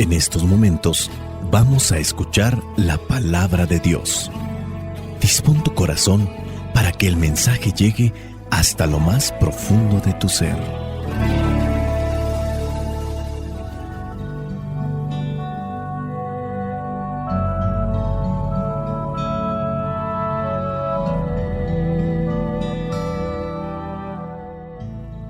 En estos momentos vamos a escuchar la palabra de Dios. Dispón tu corazón para que el mensaje llegue hasta lo más profundo de tu ser.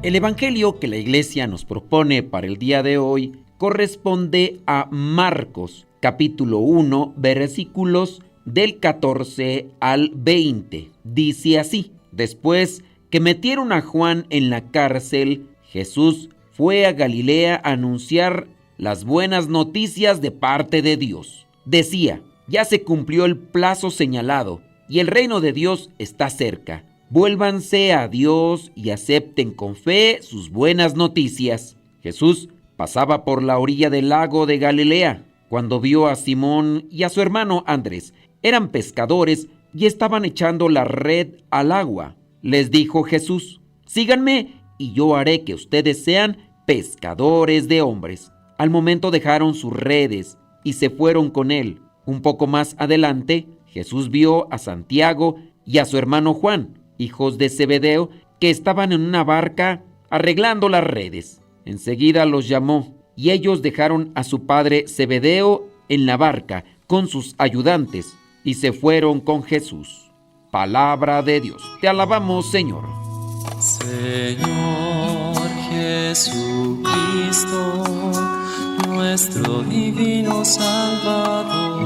El evangelio que la Iglesia nos propone para el día de hoy corresponde a Marcos, capítulo 1, versículos del 14 al 20. Dice así: Después que metieron a Juan en la cárcel, Jesús fue a Galilea a anunciar las buenas noticias de parte de Dios. Decía: ya se cumplió el plazo señalado y el reino de Dios está cerca. Vuélvanse a Dios y acepten con fe sus buenas noticias. Jesús pasaba por la orilla del lago de Galilea cuando vio a Simón y a su hermano Andrés. Eran pescadores y estaban echando la red al agua. Les dijo Jesús: síganme y yo haré que ustedes sean pescadores de hombres. Al momento dejaron sus redes y se fueron con él. Un poco más adelante, Jesús vio a Santiago y a su hermano Juan, hijos de Zebedeo, que estaban en una barca arreglando las redes. Enseguida los llamó y ellos dejaron a su padre Zebedeo en la barca con sus ayudantes y se fueron con Jesús. Palabra de Dios. Te alabamos, Señor. Señor Jesucristo, nuestro divino Salvador,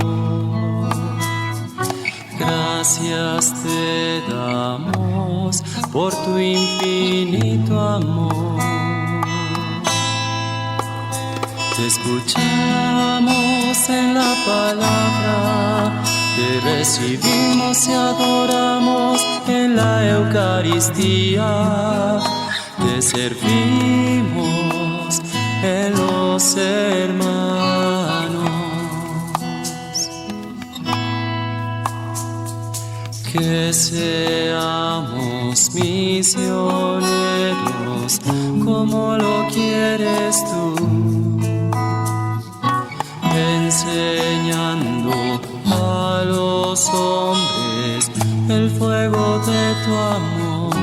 gracias te damos por tu infinito amor. Te escuchamos en la palabra, te recibimos y adoramos en la Eucaristía. Te servimos en los hermanos. Que seamos misioneros como lo quieres tú, enseñando a los hombres el fuego de tu amor.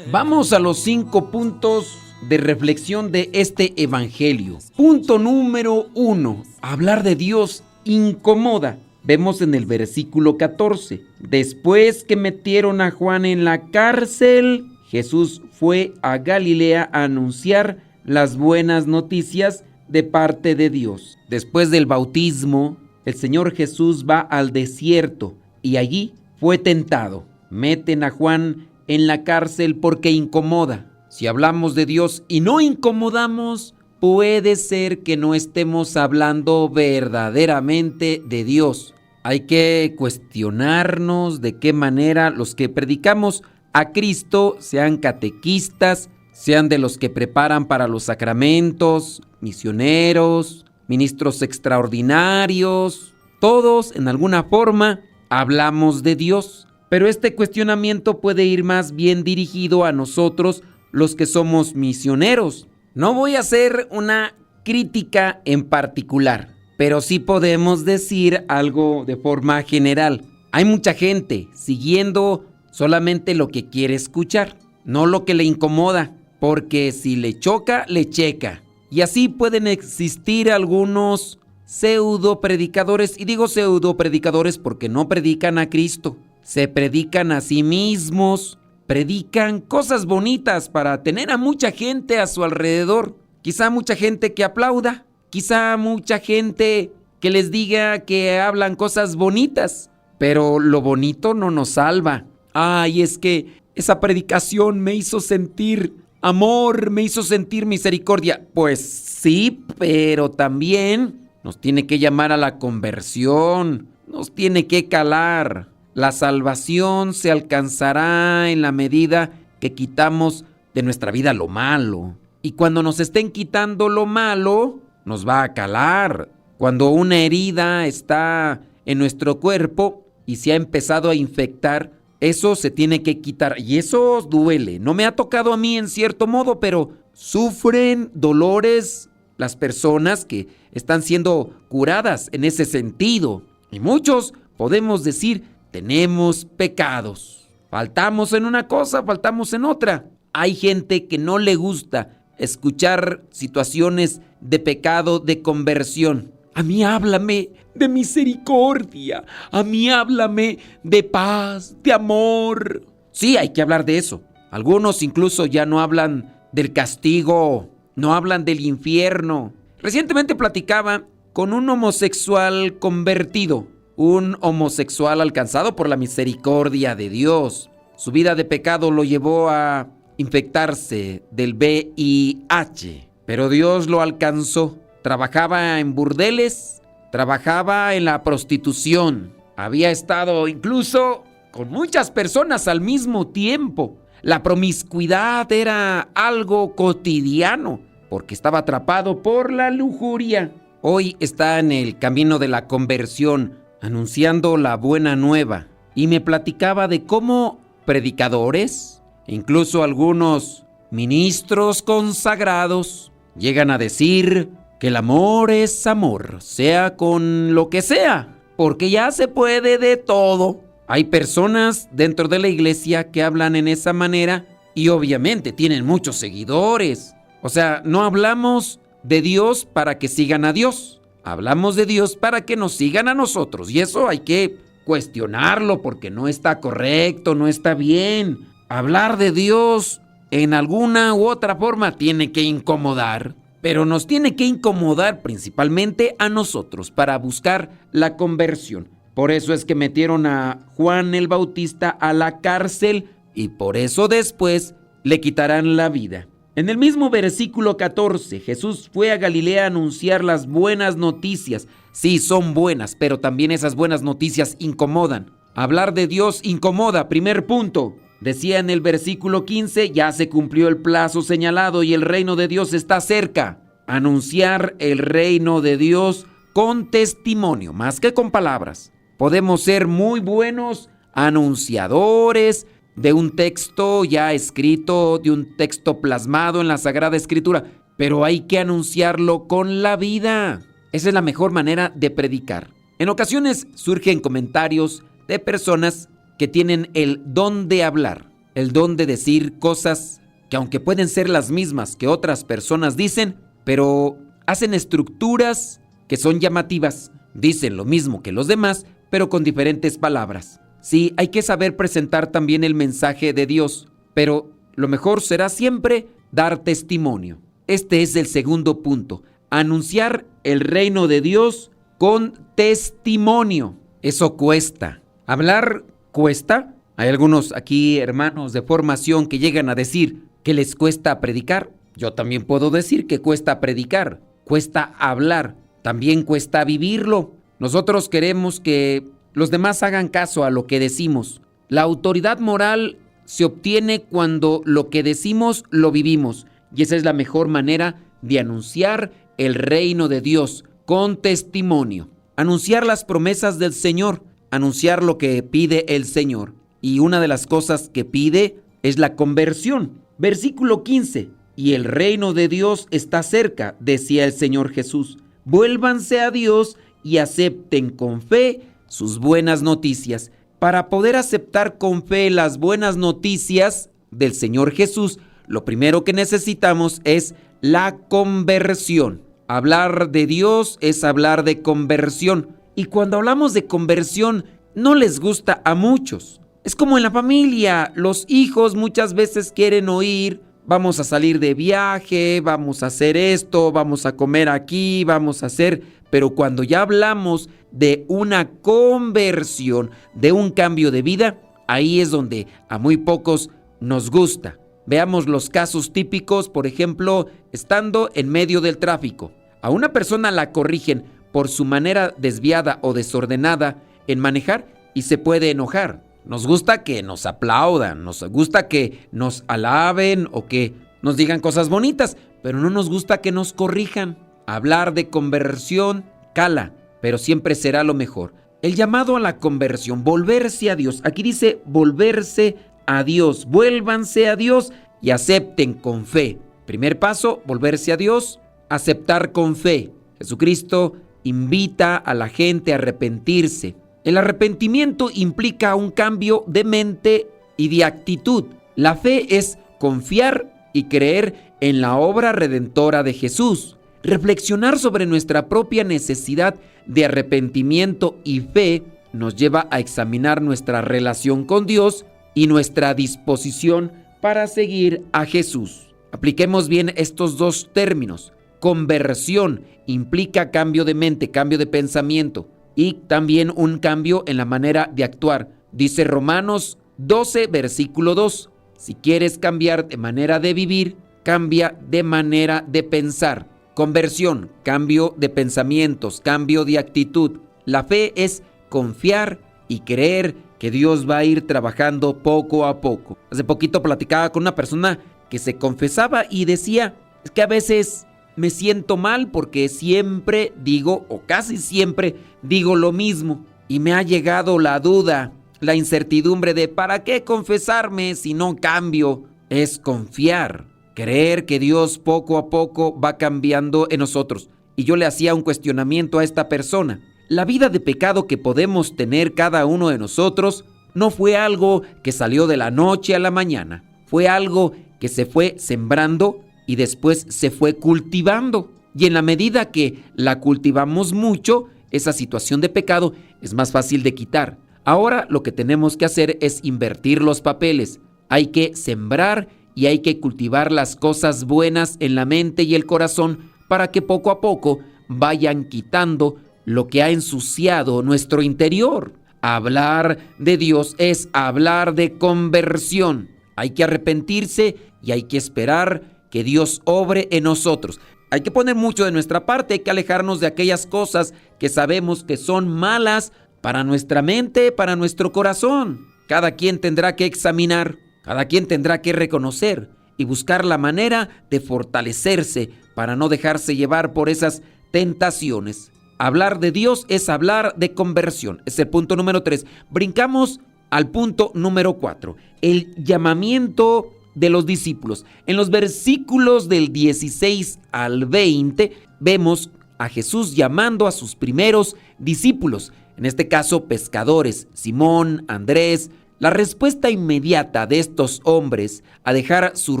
Vamos a los 5 puntos de reflexión de este evangelio. Punto número 1. Hablar de Dios incomoda. Vemos en el versículo 14. Después que metieron a Juan en la cárcel, Jesús fue a Galilea a anunciar las buenas noticias de parte de Dios. Después del bautismo, el Señor Jesús va al desierto y allí fue tentado. Meten a Juan en la cárcel porque incomoda. Si hablamos de Dios y no incomodamos, puede ser que no estemos hablando verdaderamente de Dios. Hay que cuestionarnos de qué manera los que predicamos a Cristo, sean catequistas, sean de los que preparan para los sacramentos, misioneros, ministros extraordinarios, todos en alguna forma hablamos de Dios. Pero este cuestionamiento puede ir más bien dirigido a nosotros, los que somos misioneros. No voy a hacer una crítica en particular, pero sí podemos decir algo de forma general. Hay mucha gente siguiendo solamente lo que quiere escuchar, no lo que le incomoda, porque si le choca, le checa. Y así pueden existir algunos pseudo predicadores, y digo pseudo predicadores porque no predican a Cristo, se predican a sí mismos, predican cosas bonitas para tener a mucha gente a su alrededor. Quizá mucha gente que aplauda, quizá mucha gente que les diga que hablan cosas bonitas, pero lo bonito no nos salva. Ay, es que esa predicación me hizo sentir amor, me hizo sentir misericordia. Pues sí, pero también nos tiene que llamar a la conversión, nos tiene que calar. La salvación se alcanzará en la medida que quitamos de nuestra vida lo malo. Y cuando nos estén quitando lo malo, nos va a calar. Cuando una herida está en nuestro cuerpo y se ha empezado a infectar, eso se tiene que quitar. Y eso duele. No me ha tocado a mí en cierto modo, pero sufren dolores las personas que están siendo curadas en ese sentido. Y muchos podemos decir, tenemos pecados. Faltamos en una cosa, faltamos en otra. Hay gente que no le gusta escuchar situaciones de pecado, de conversión. A mí háblame de misericordia. A mí háblame de paz, de amor. Sí, hay que hablar de eso. Algunos incluso ya no hablan del castigo, no hablan del infierno. Recientemente platicaba con un homosexual convertido, un homosexual alcanzado por la misericordia de Dios. Su vida de pecado lo llevó a infectarse del VIH, pero Dios lo alcanzó. Trabajaba en burdeles, trabajaba en la prostitución. Había estado incluso con muchas personas al mismo tiempo. La promiscuidad era algo cotidiano porque estaba atrapado por la lujuria. Hoy está en el camino de la conversión, anunciando la buena nueva. Y me platicaba de cómo predicadores, incluso algunos ministros consagrados, llegan a decir que el amor es amor, sea con lo que sea, porque ya se puede de todo. Hay personas dentro de la iglesia que hablan en esa manera y obviamente tienen muchos seguidores. O sea, no hablamos de Dios para que sigan a Dios. Hablamos de Dios para que nos sigan a nosotros. Y eso hay que cuestionarlo porque no está correcto, no está bien. Hablar de Dios en alguna u otra forma tiene que incomodar. Pero nos tiene que incomodar principalmente a nosotros para buscar la conversión. Por eso es que metieron a Juan el Bautista a la cárcel y por eso después le quitarán la vida. En el mismo versículo 14, Jesús fue a Galilea a anunciar las buenas noticias. Sí, son buenas, pero también esas buenas noticias incomodan. Hablar de Dios incomoda, primer punto. Decía en el versículo 15, ya se cumplió el plazo señalado y el reino de Dios está cerca. Anunciar el reino de Dios con testimonio, más que con palabras. Podemos ser muy buenos anunciadores de un texto ya escrito, de un texto plasmado en la Sagrada Escritura, pero hay que anunciarlo con la vida. Esa es la mejor manera de predicar. En ocasiones surgen comentarios de personas que tienen el don de hablar, el don de decir cosas que aunque pueden ser las mismas que otras personas dicen, pero hacen estructuras que son llamativas. Dicen lo mismo que los demás, pero con diferentes palabras. Sí, hay que saber presentar también el mensaje de Dios, pero lo mejor será siempre dar testimonio. Este es el segundo punto, anunciar el reino de Dios con testimonio. Eso cuesta. Hablar cuesta. Hay algunos aquí, hermanos de formación, que llegan a decir que les cuesta predicar. Yo también puedo decir que cuesta predicar, cuesta hablar, también cuesta vivirlo. Nosotros queremos que los demás hagan caso a lo que decimos. La autoridad moral se obtiene cuando lo que decimos lo vivimos. Y esa es la mejor manera de anunciar el reino de Dios con testimonio. Anunciar las promesas del Señor, anunciar lo que pide el Señor. Y una de las cosas que pide es la conversión. Versículo 15. Y el reino de Dios está cerca, decía el Señor Jesús. Vuélvanse a Dios y acepten con fe sus buenas noticias. Para poder aceptar con fe las buenas noticias del Señor Jesús, lo primero que necesitamos es la conversión. Hablar de Dios es hablar de conversión. Y cuando hablamos de conversión, no les gusta a muchos. Es como en la familia, los hijos muchas veces quieren oír: vamos a salir de viaje, vamos a hacer esto, vamos a comer aquí, vamos a hacer... Pero cuando ya hablamos de una conversión, de un cambio de vida, ahí es donde a muy pocos nos gusta. Veamos los casos típicos, por ejemplo, estando en medio del tráfico. A una persona la corrigen por su manera desviada o desordenada en manejar y se puede enojar. Nos gusta que nos aplaudan, nos gusta que nos alaben o que nos digan cosas bonitas, pero no nos gusta que nos corrijan. Hablar de conversión cala, pero siempre será lo mejor. El llamado a la conversión, volverse a Dios. Aquí dice volverse a Dios. Vuélvanse a Dios y acepten con fe. Primer paso, volverse a Dios. aceptar con fe. Jesucristo invita a la gente a arrepentirse. El arrepentimiento implica un cambio de mente y de actitud. La fe es confiar y creer en la obra redentora de Jesús. Reflexionar sobre nuestra propia necesidad de arrepentimiento y fe nos lleva a examinar nuestra relación con Dios y nuestra disposición para seguir a Jesús. Apliquemos bien estos dos términos. Conversión implica cambio de mente, cambio de pensamiento y también un cambio en la manera de actuar. Dice Romanos 12, versículo 2. Si quieres cambiar de manera de vivir, cambia de manera de pensar. Conversión, cambio de pensamientos, cambio de actitud. La fe es confiar y creer que Dios va a ir trabajando poco a poco. Hace poquito platicaba con una persona que se confesaba y decía, es que a veces me siento mal porque siempre digo, o casi siempre digo lo mismo. Y me ha llegado la duda, la incertidumbre de ¿para qué confesarme si no cambio? Es confiar, creer que Dios poco a poco va cambiando en nosotros. Y yo le hacía un cuestionamiento a esta persona. La vida de pecado que podemos tener cada uno de nosotros no fue algo que salió de la noche a la mañana. Fue algo que se fue sembrando y después se fue cultivando. Y en la medida que la cultivamos mucho, esa situación de pecado es más fácil de quitar. Ahora lo que tenemos que hacer es invertir los papeles. Hay que sembrar y hay que cultivar las cosas buenas en la mente y el corazón para que poco a poco vayan quitando lo que ha ensuciado nuestro interior. Hablar de Dios es hablar de conversión. Hay que arrepentirse y hay que esperar que Dios obre en nosotros. Hay que poner mucho de nuestra parte, hay que alejarnos de aquellas cosas que sabemos que son malas para nuestra mente, para nuestro corazón. Cada quien tendrá que examinar, cada quien tendrá que reconocer y buscar la manera de fortalecerse para no dejarse llevar por esas tentaciones. Hablar de Dios es hablar de conversión. Es el punto número 3. Brincamos al punto número 4. El llamamiento de los discípulos. En los versículos del 16 al 20 vemos a Jesús llamando a sus primeros discípulos. En este caso, pescadores, Simón, Andrés. La respuesta inmediata de estos hombres a dejar sus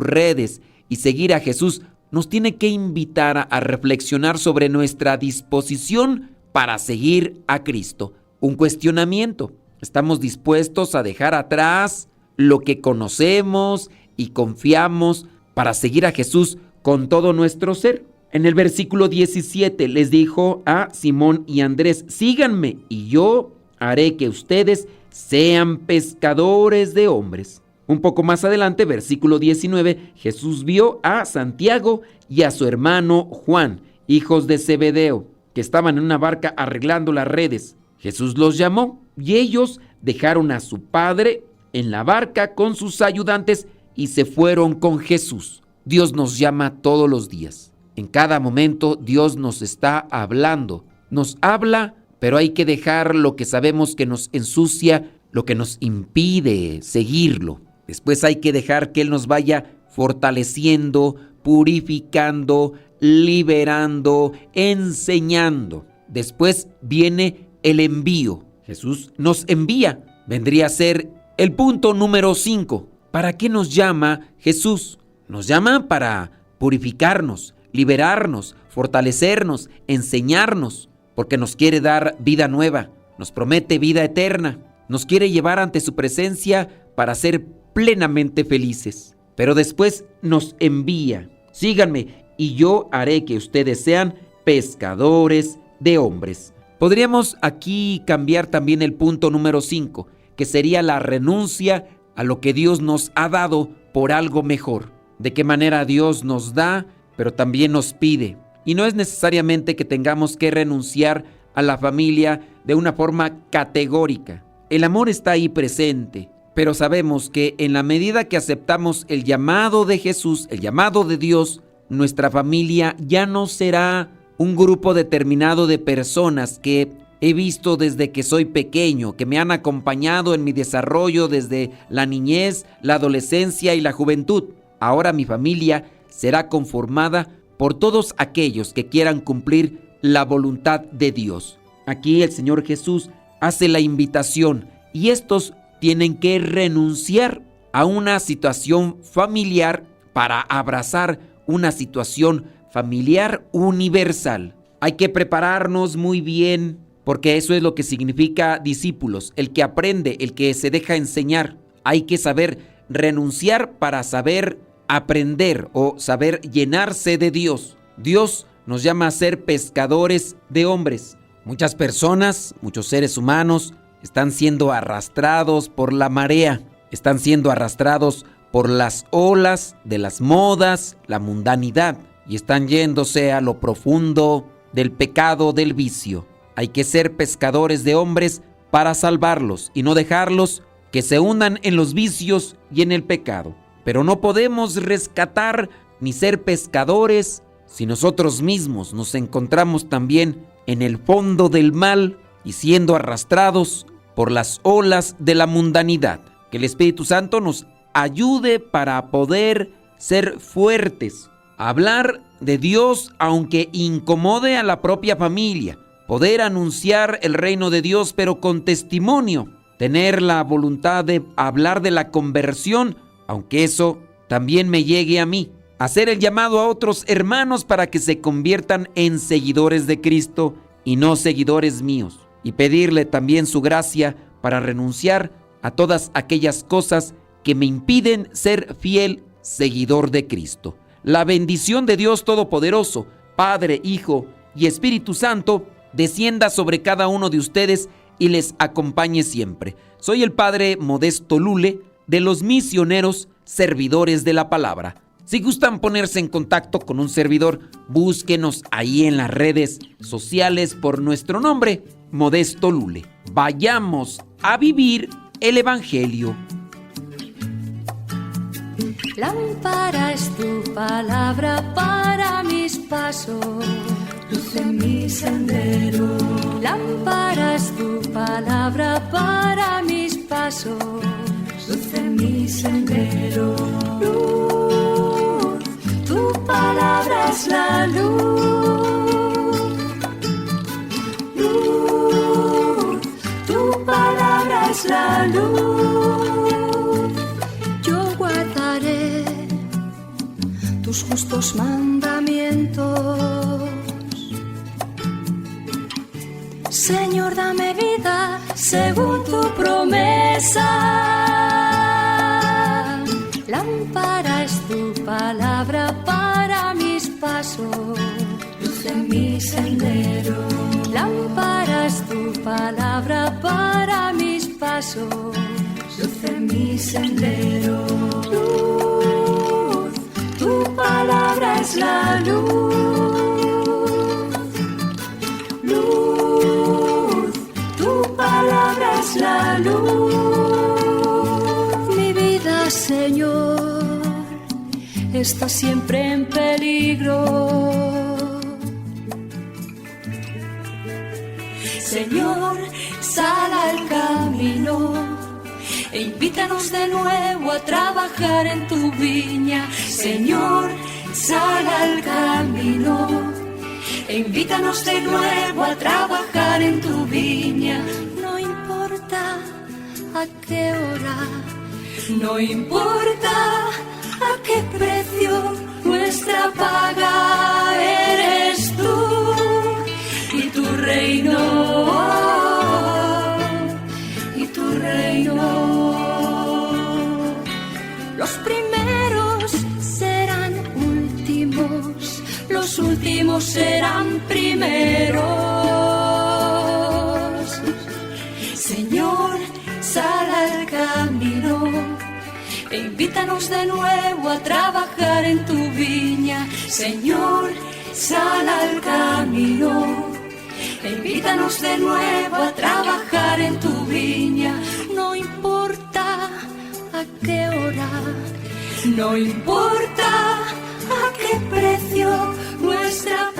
redes y seguir a Jesús nos tiene que invitar a reflexionar sobre nuestra disposición para seguir a Cristo. Un cuestionamiento. ¿Estamos dispuestos a dejar atrás lo que conocemos y confiamos para seguir a Jesús con todo nuestro ser? En el versículo 17 les dijo a Simón y Andrés, síganme y yo haré que ustedes sean pescadores de hombres. Un poco más adelante, versículo 19, Jesús vio a Santiago y a su hermano Juan, hijos de Zebedeo, que estaban en una barca arreglando las redes. Jesús los llamó y ellos dejaron a su padre en la barca con sus ayudantes y se fueron con Jesús. Dios nos llama todos los días. En cada momento Dios nos está hablando. Nos habla, pero hay que dejar lo que sabemos que nos ensucia, lo que nos impide seguirlo. Después hay que dejar que Él nos vaya fortaleciendo, purificando, liberando, enseñando. Después viene el envío. Jesús nos envía. Vendría a ser el punto número 5. ¿Para qué nos llama Jesús? Nos llama para purificarnos, liberarnos, fortalecernos, enseñarnos, porque nos quiere dar vida nueva, nos promete vida eterna, nos quiere llevar ante su presencia para ser plenamente felices. Pero después nos envía. Síganme y yo haré que ustedes sean pescadores de hombres. Podríamos aquí cambiar también el punto número 5, que sería la renuncia a lo que Dios nos ha dado por algo mejor. De qué manera Dios nos da, pero también nos pide. Y no es necesariamente que tengamos que renunciar a la familia de una forma categórica. El amor está ahí presente, pero sabemos que en la medida que aceptamos el llamado de Jesús, el llamado de Dios, nuestra familia ya no será un grupo determinado de personas que he visto desde que soy pequeño, que me han acompañado en mi desarrollo desde la niñez, la adolescencia y la juventud. Ahora mi familia será conformada por todos aquellos que quieran cumplir la voluntad de Dios. Aquí el Señor Jesús hace la invitación y estos tienen que renunciar a una situación familiar para abrazar una situación familiar universal. Hay que prepararnos muy bien, porque eso es lo que significa discípulos, el que aprende, el que se deja enseñar. Hay que saber renunciar para saber aprender o saber llenarse de Dios. Dios nos llama a ser pescadores de hombres. Muchas personas, muchos seres humanos están siendo arrastrados por la marea, están siendo arrastrados por las olas de las modas, la mundanidad, y están yéndose a lo profundo del pecado, del vicio. Hay que ser pescadores de hombres para salvarlos y no dejarlos que se hundan en los vicios y en el pecado. Pero no podemos rescatar ni ser pescadores si nosotros mismos nos encontramos también en el fondo del mal y siendo arrastrados por las olas de la mundanidad. Que el Espíritu Santo nos ayude para poder ser fuertes, hablar de Dios aunque incomode a la propia familia, poder anunciar el reino de Dios pero con testimonio, tener la voluntad de hablar de la conversión, aunque eso también me llegue a mí, hacer el llamado a otros hermanos para que se conviertan en seguidores de Cristo y no seguidores míos, y pedirle también su gracia para renunciar a todas aquellas cosas que me impiden ser fiel seguidor de Cristo. La bendición de Dios Todopoderoso, Padre, Hijo y Espíritu Santo, descienda sobre cada uno de ustedes y les acompañe siempre. Soy el Padre Modesto Lule, de los Misioneros Servidores de la Palabra. Si gustan ponerse en contacto con un servidor, búsquenos ahí en las redes sociales por nuestro nombre, Modesto Lule. Vayamos a vivir el Evangelio. Lámpara es tu palabra para mis pasos, luz en mi sendero. Lámpara es tu palabra para mis pasos, luz en mi sendero. Luz, tu palabra es la luz. Luz, tu palabra es la luz. Yo guardaré tus justos mandamientos. Señor, dame vida según tu promesa. Lámpara es tu palabra para mis pasos, luz en mi sendero. Lámpara es tu palabra para mis pasos, luz en mi sendero. Luz, tu palabra es la luz. Palabra es la luz. Mi vida, Señor, está siempre en peligro. Señor, sal al camino e invítanos de nuevo a trabajar en tu viña. Señor, sal al camino e invítanos de nuevo a trabajar en tu viña. No importa a qué hora, no importa a qué precio, nuestra paga eres tú y tu reino, y tu reino. Los primeros serán últimos, los últimos serán primeros. Señor, sal al camino e invítanos de nuevo a trabajar en tu viña. Señor, sal al camino e invítanos de nuevo a trabajar en tu viña. No importa a qué hora, no importa a qué precio, nuestra